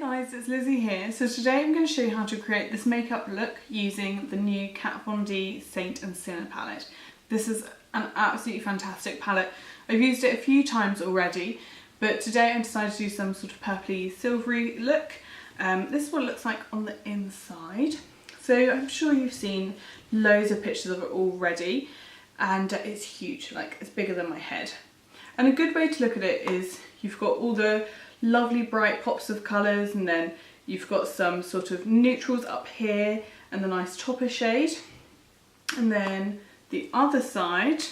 guys, it's Lizzie here. So today I'm going to show you how to create this makeup look using the new Kat Von D Saint and Sinner palette. This is an absolutely fantastic palette. I've used it a few times already, but today I decided to do some sort of purpley silvery look. This is what it looks like on the inside. So I'm sure you've seen loads of pictures of it already, and it's huge, like it's bigger than my head. And a good way to look at it is you've got all the lovely bright pops of colours, and then you've got some sort of neutrals up here and the nice topper shade. And then the other side,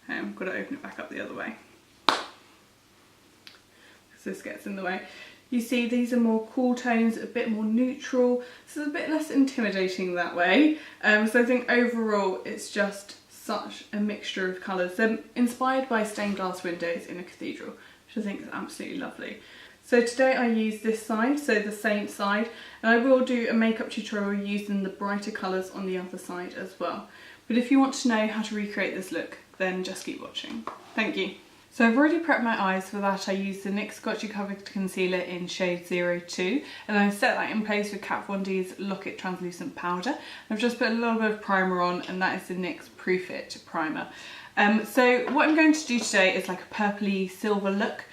I've got to open it back up the other way because this gets in the way. You see these are more cool tones, a bit more neutral, so it's a bit less intimidating that way. So I think overall it's just such a mixture of colours. They're inspired by stained glass windows in a cathedral, which I think is absolutely lovely. So today I use this side, so the Saint side, and I will do a makeup tutorial using the brighter colours on the other side as well. But if you want to know how to recreate this look, then just keep watching. Thank you. So I've already prepped my eyes. For that I used the NYX Scotchy Covered Concealer in shade 02, and I set that in place with Kat Von D's Lock-It Translucent Powder. I've just put a little bit of primer on, and that is the NYX Proof It primer. So what I'm going to do today is like a purpley silver look.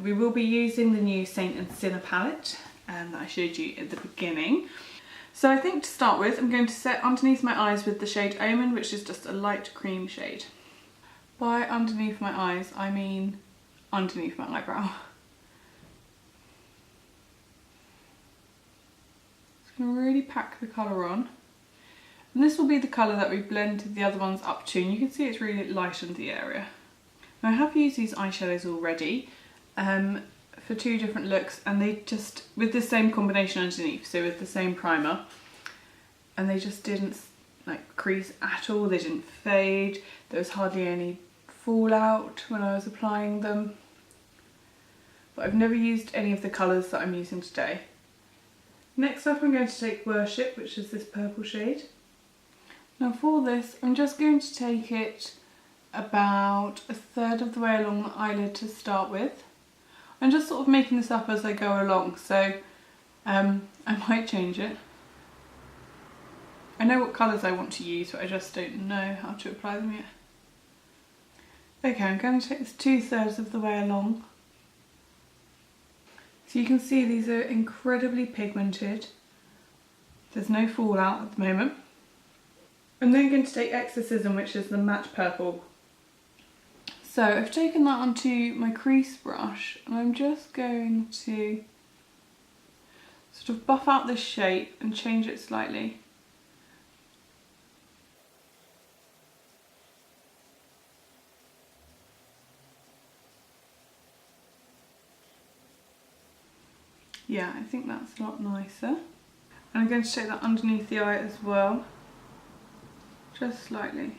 We will be using the new Saint and Sinner palette that I showed you at the beginning. So I think to start with, I'm going to set underneath my eyes with the shade Omen, which is just a light cream shade. By underneath my eyes, I mean underneath my eyebrow. Just going to really pack the colour on. And this will be the colour that we blended the other ones up to, and you can see it's really lightened the area. Now I have used these eyeshadows already for two different looks, and they just, with the same combination underneath, so with the same primer, and they just didn't like crease at all, they didn't fade, there was hardly any fallout when I was applying them. But I've never used any of the colours that I'm using today. Next up I'm going to take Worship, which is this purple shade. Now for this I'm just going to take it about a third of the way along the eyelid to start with. I'm just sort of making this up as I go along, so I might change it. I know what colours I want to use, but I just don't know how to apply them yet. Okay, I'm going to take this 2/3 of the way along. So you can see these are incredibly pigmented. There's no fallout at the moment. I'm then going to take Exorcism, which is the matte purple. So I've taken that onto my crease brush, and I'm just going to sort of buff out this shape and change it slightly. Yeah, I think that's a lot nicer. And I'm going to take that underneath the eye as well, just slightly.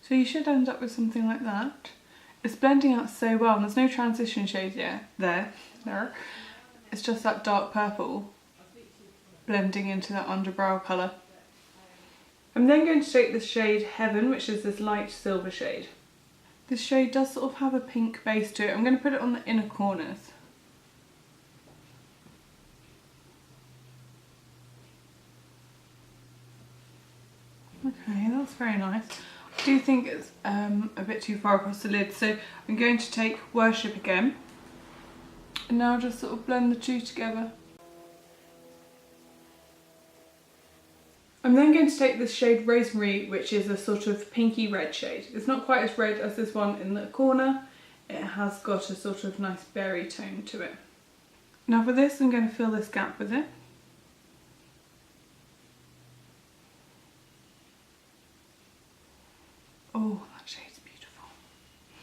So you should end up with something like that. It's blending out so well, and there's no transition shade yet. There. It's just that dark purple blending into that underbrow colour. I'm then going to take this shade Heaven, which is this light silver shade. This shade does sort of have a pink base to it. I'm going to put it on the inner corners. Okay, that's very nice. I do think it's a bit too far across the lid, so I'm going to take Worship again, and now just sort of blend the two together. I'm then going to take this shade Rosemary, which is a sort of pinky red shade. It's not quite as red as this one in the corner, it has got a sort of nice berry tone to it. Now for this I'm going to fill this gap with it. Oh, that shade's beautiful.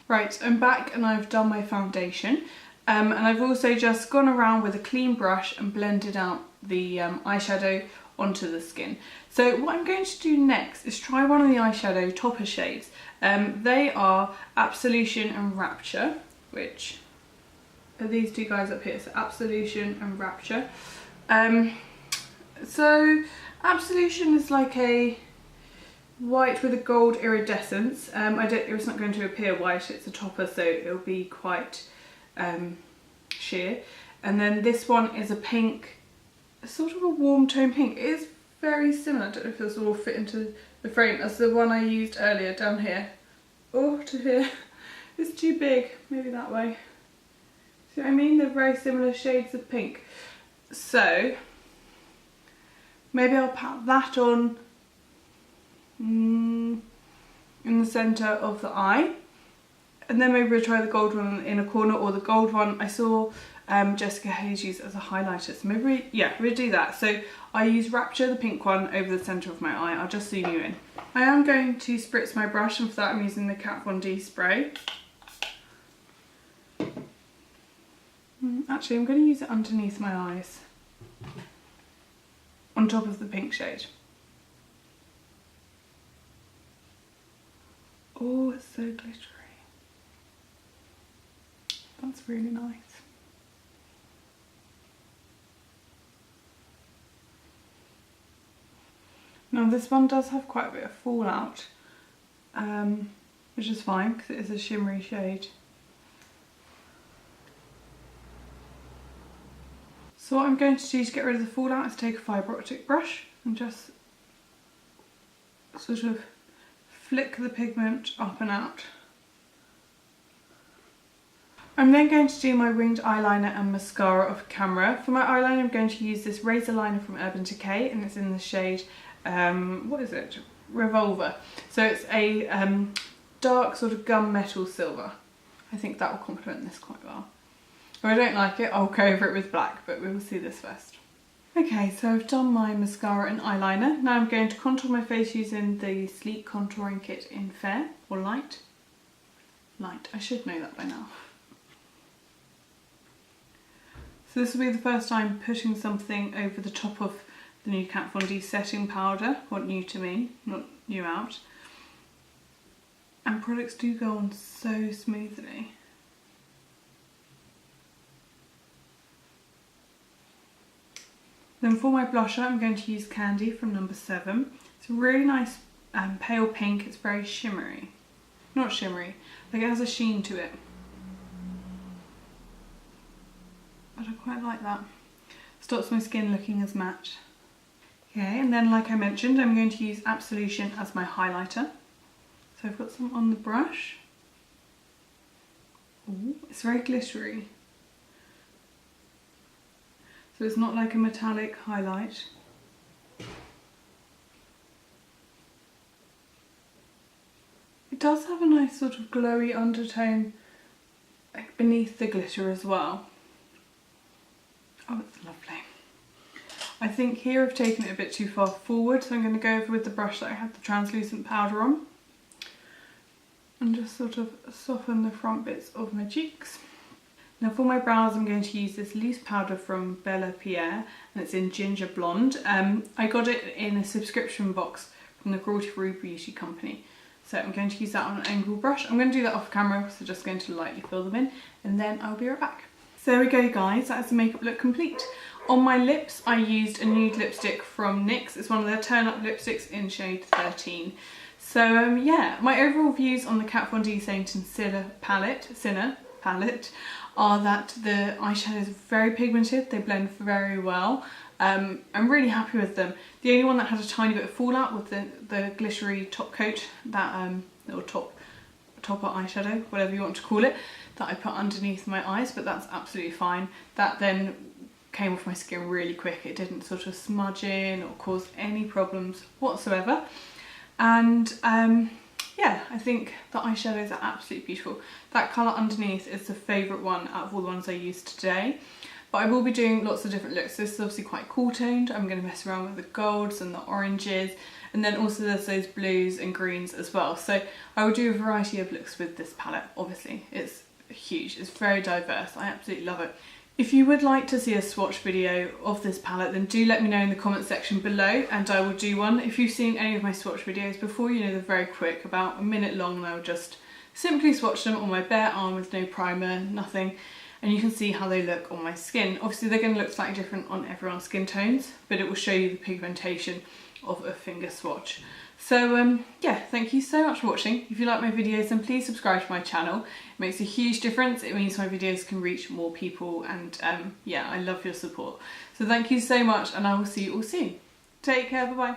Right, I'm back and I've done my foundation. And I've also just gone around with a clean brush and blended out the eyeshadow onto the skin. So what I'm going to do next is try one of the eyeshadow topper shades. They are Absolution and Rapture, which are these two guys up here. So Absolution and Rapture. So Absolution is like a white with a gold iridescence. It's not going to appear white, it's a topper, so it'll be quite sheer. And then this one is a pink, sort of a warm tone pink. It is very similar, I don't know if this will all fit into the frame, as the one I used earlier down here. Oh, to here. It's too big, maybe that way. See what I mean? They're very similar shades of pink. So, maybe I'll pat that on in the centre of the eye. And then maybe we'll try the gold one in a corner, or the gold one I saw Jessica Hayes use as a highlighter. So maybe, we'll do that. So I use Rapture, the pink one, over the centre of my eye. I'll just zoom you in. I am going to spritz my brush, and for that I'm using the Kat Von D spray. Actually, I'm going to use it underneath my eyes, on top of the pink shade. Oh, it's so glittery. That's really nice. Now this one does have quite a bit of fallout, which is fine because it is a shimmery shade. So what I'm going to do to get rid of the fallout is take a fibre optic brush and just sort of flick the pigment up and out. I'm then going to do my winged eyeliner and mascara off camera. For my eyeliner I'm going to use this razor liner from Urban Decay, and it's in the shade, what is it? Revolver. So it's a dark sort of gunmetal silver. I think that will complement this quite well. If I don't like it, I'll go over it with black, but we will see this first. Okay, so I've done my mascara and eyeliner. Now I'm going to contour my face using the Sleek Contouring Kit in Fair, or Light. Light, I should know that by now. So this will be the first time putting something over the top of the new Kat Von D setting powder, or new to me, not new out. And products do go on so smoothly. Then for my blusher I'm going to use Candy from number 7. It's a really nice pale pink, it's very shimmery. Not shimmery, like it has a sheen to it. But I quite like that. Stops my skin looking as matte. Okay, and then like I mentioned, I'm going to use Absolution as my highlighter. So I've got some on the brush. Ooh, it's very glittery. So it's not like a metallic highlight. It does have a nice sort of glowy undertone like beneath the glitter as well. Oh, it's lovely. I think here I've taken it a bit too far forward, so I'm going to go over with the brush that I had the translucent powder on and just sort of soften the front bits of my cheeks. Now for my brows I'm going to use this loose powder from Pierre, and it's in Ginger Blonde. I got it in a subscription box from the Cruelty Free Beauty Company. So I'm going to use that on an angle brush. I'm going to do that off camera, so just going to lightly fill them in, and then I'll be right back. So there we go guys, that's the makeup look complete. On my lips I used a nude lipstick from NYX. It's one of their turn up lipsticks in shade 13. So yeah, my overall views on the Kat Von D Saint and Sinner palette are that the eyeshadows are very pigmented, they blend very well. I'm really happy with them. The only one that had a tiny bit of fallout with the glittery top coat, that little topper eyeshadow, whatever you want to call it, that I put underneath my eyes, but that's absolutely fine. That then came off my skin really quick. It didn't sort of smudge in or cause any problems whatsoever. And yeah, I think the eyeshadows are absolutely beautiful. That colour underneath is the favourite one out of all the ones I used today. But I will be doing lots of different looks. This is obviously quite cool toned. I'm going to mess around with the golds and the oranges, and then also there's those blues and greens as well. So I will do a variety of looks with this palette. Obviously it's huge, it's very diverse. I absolutely love it. If you would like to see a swatch video of this palette, then do let me know in the comment section below and I will do one. If you've seen any of my swatch videos before, you know they're very quick, about a minute long, and I'll just simply swatch them on my bare arm with no primer, nothing, and you can see how they look on my skin. Obviously they're going to look slightly different on everyone's skin tones, but it will show you the pigmentation of a finger swatch. So yeah, thank you so much for watching. If you like my videos, then please subscribe to my channel. It makes a huge difference. It means my videos can reach more people, and yeah, I love your support. So thank you so much, and I will see you all soon. Take care, bye bye.